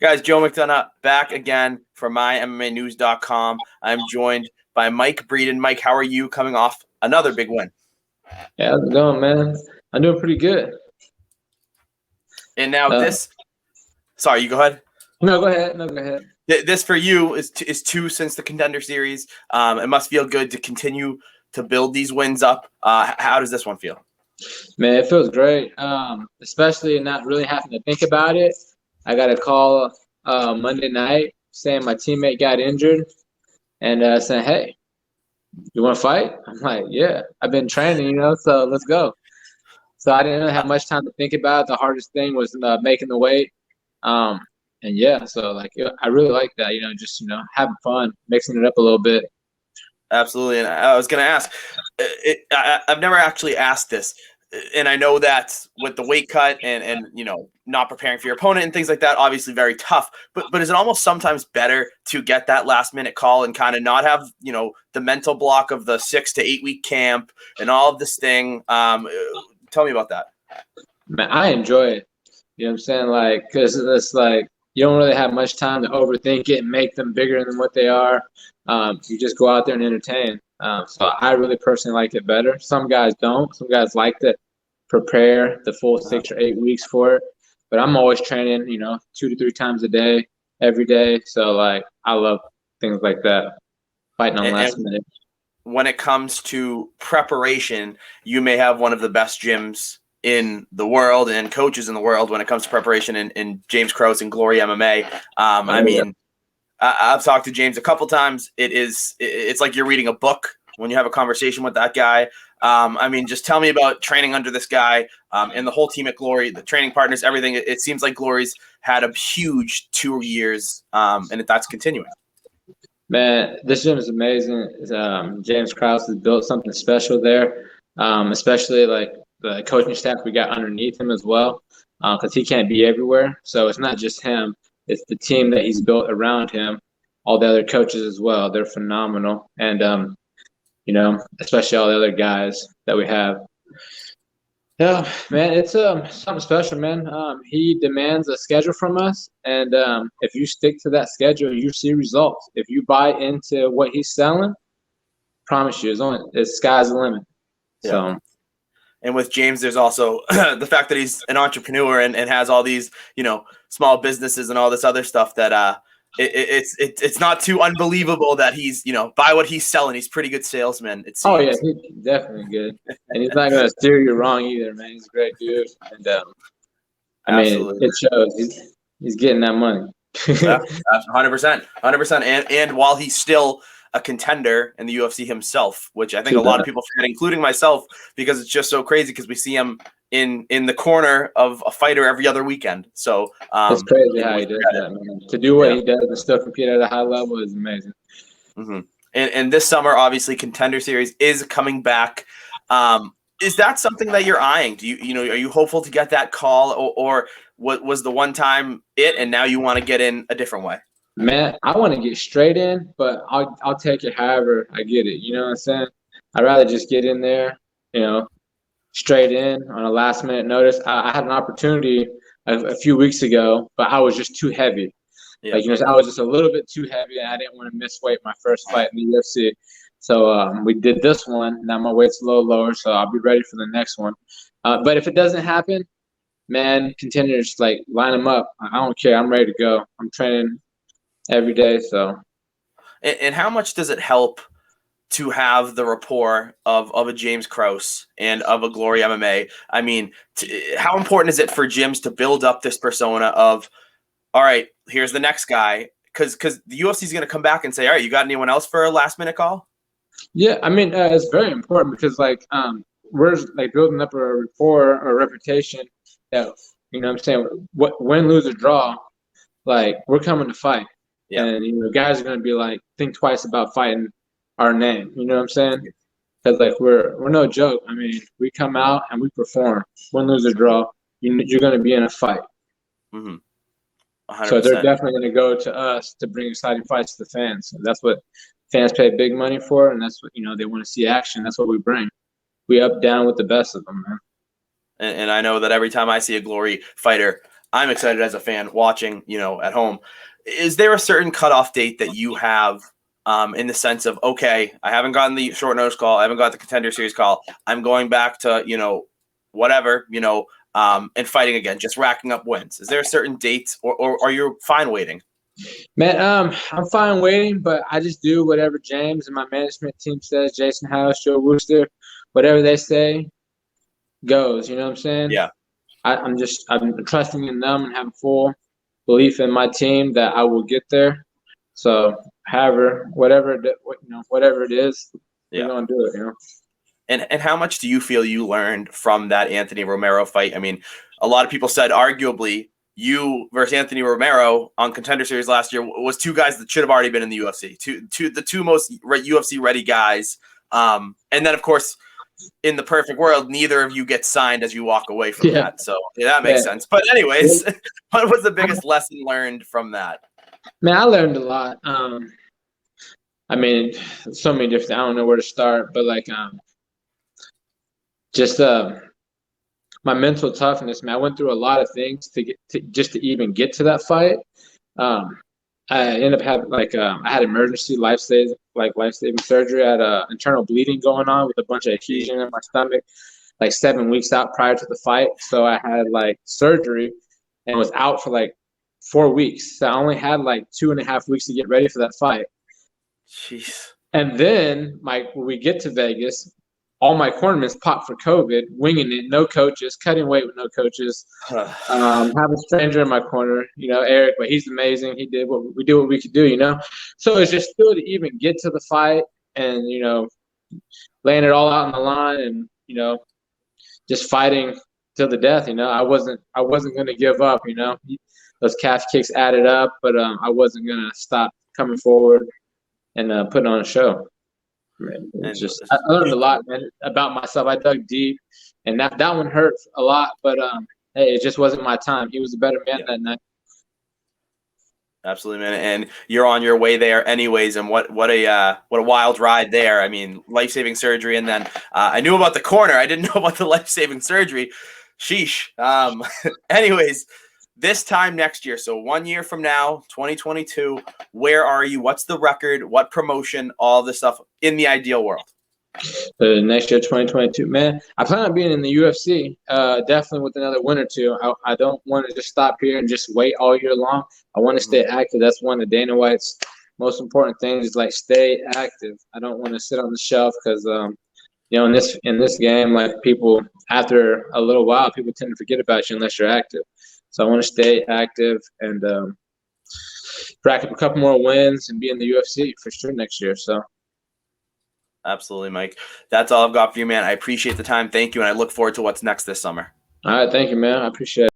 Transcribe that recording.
Guys, Joe McDonough back again for MyMMAnews.com. I'm joined by Mike Breeden. Mike, how are you coming off another big win? Yeah, how's it going, man? I'm doing pretty good. And now sorry, you go ahead. No, go ahead. This for you is two since the Contender Series. It must feel good to continue to build these wins up. How does this one feel? Man, it feels great, especially not really having to think about it. I got a call Monday night saying my teammate got injured and saying, hey, you want to fight? I'm like, yeah, I've been training, so let's go. So I didn't really have much time to think about it. The hardest thing was making the weight. And yeah, so I really like that, just having fun, mixing it up a little bit. Absolutely. And I was going to ask, I've never actually asked this. And I know that with the weight cut and not preparing for your opponent and things like that, obviously very tough. But is it almost sometimes better to get that last minute call and kind of not have the mental block of the 6 to 8 week camp and all of this thing? Tell me about that. Man, I enjoy it. You know what I'm saying? Because it's you don't really have much time to overthink it and make them bigger than what they are. You just go out there and entertain. So I really personally like it better. Some guys don't. Some guys like to prepare the full 6 or 8 weeks for it. But I'm always training, 2 to 3 times a day, every day. So I love things like that, fighting on last minute. When it comes to preparation, you may have one of the best gyms in the world and coaches in the world when it comes to preparation in James Krause and Glory MMA. I've talked to James a couple times. It's like you're reading a book when you have a conversation with that guy. Just tell me about training under this guy and the whole team at Glory, the training partners, everything. It seems like Glory's had a huge 2 years, and that's continuing. Man, this gym is amazing. James Krause has built something special there, especially the coaching staff we got underneath him as well, because he can't be everywhere. So it's not just him. It's the team that he's built around him, all the other coaches as well. They're phenomenal. And, especially all the other guys that we have. Yeah, man, it's something special, man. He demands a schedule from us. And if you stick to that schedule, you see results. If you buy into what he's selling, promise you, it's sky's the limit. Yeah. So. And with James, there's also the fact that he's an entrepreneur and has all these, small businesses and all this other stuff that it's not too unbelievable that he's, by what he's selling, he's a pretty good salesman. It seems. Oh yeah, he's definitely good, and he's not gonna steer you wrong either, man. He's a great dude, and it shows. He's getting that money. 100%. And while he's still a contender in the UFC himself, which I think a lot of people forget, including myself, because it's just so crazy because we see him in the corner of a fighter every other weekend. So it's crazy how he does that, man. To do what he does and still compete at a high level is amazing. Mm-hmm. And this summer, obviously, Contender Series is coming back. Is that something that you're eyeing? Do are you hopeful to get that call, or what was the one time and now you want to get in a different way? Man, I want to get straight in, but I'll take it however I get it. You know what I'm saying? I'd rather just get in there, straight in on a last minute notice. I had an opportunity a few weeks ago, but I was just too heavy. Yeah. I was just a little bit too heavy, and I didn't want to miss weight my first fight in the UFC. So we did this one. Now my weight's a little lower, so I'll be ready for the next one. But if it doesn't happen, man, contenders, line them up. I don't care. I'm ready to go. I'm training every day. So. And how much does it help to have the rapport of a James Krause and of a Glory MMA? How important is it for gyms to build up this persona of, all right, here's the next guy? Because the UFC is going to come back and say, all right, you got anyone else for a last-minute call? Yeah, it's very important because, we're, building up a rapport or a reputation that, what I'm saying, win, lose, or draw, we're coming to fight. Yeah. And, guys are going to be think twice about fighting our name. You know what I'm saying? Because, we're no joke. We come out and we perform. Win, lose, or draw, you're going to be in a fight. Mm-hmm. 100%. So they're definitely going to go to us to bring exciting fights to the fans. So that's what fans pay big money for, and that's what, they want to see action. That's what we bring. We up, down with the best of them, man. And I know that every time I see a Glory fighter, I'm excited as a fan watching, at home. Is there a certain cutoff date that you have in the sense of, okay, I haven't gotten the short notice call, I haven't got the Contender Series call, I'm going back to, whatever, and fighting again, just racking up wins? Is there a certain date, or are you fine waiting? Man, I'm fine waiting, but I just do whatever James and my management team says. Jason House, Joe Wooster, whatever they say goes. You know what I'm saying? Yeah. I'm trusting in them and having full belief in my team that I will get there. So, however, whatever it is, we're Yeah. gonna do it. And how much do you feel you learned from that Anthony Romero fight? I mean, a lot of people said arguably you versus Anthony Romero on Contender Series last year was two guys that should have already been in the UFC, the two most UFC ready guys. And then, of course, in the perfect world, neither of you get signed as you walk away from that. So that makes sense. But anyways, what was the biggest lesson learned from that? Man, I learned a lot. I mean, so many different. I don't know where to start, but just my mental toughness, man. I went through a lot of things to even get to that fight. I ended up having I had emergency life-saving surgery. I had internal bleeding going on with a bunch of adhesion in my stomach, like 7 weeks out prior to the fight. So I had surgery and was out for 4 weeks. So I only had 2.5 weeks to get ready for that fight. Jeez. And then when we get to Vegas, all my cornermen popped for COVID, winging it, no coaches, cutting weight with no coaches. Have a stranger in my corner, Eric, but he's amazing. He did what we could do. So it's just still to even get to the fight and laying it all out on the line and just fighting till the death. I wasn't going to give up. Those calf kicks added up, but I wasn't going to stop coming forward and putting on a show. I learned a lot, man, about myself. I dug deep, and that one hurt a lot. But hey, it just wasn't my time. He was a better man that night. Absolutely, man. And you're on your way there, anyways. And what a wild ride there. I mean, life-saving surgery, and then I knew about the corner. I didn't know about the life-saving surgery. Sheesh. Anyways. This time next year, so 1 year from now, 2022, where are you? What's the record? What promotion? All this stuff in the ideal world. Next year, 2022, man. I plan on being in the UFC, definitely with another win or two. I don't want to just stop here and just wait all year long. I want to stay active. That's one of Dana White's most important things is stay active. I don't want to sit on the shelf because in this game, people after a little while, people tend to forget about you unless you're active. So I want to stay active and rack up a couple more wins and be in the UFC for sure next year. So, absolutely, Mike. That's all I've got for you, man. I appreciate the time. Thank you, and I look forward to what's next this summer. All right, thank you, man. I appreciate it.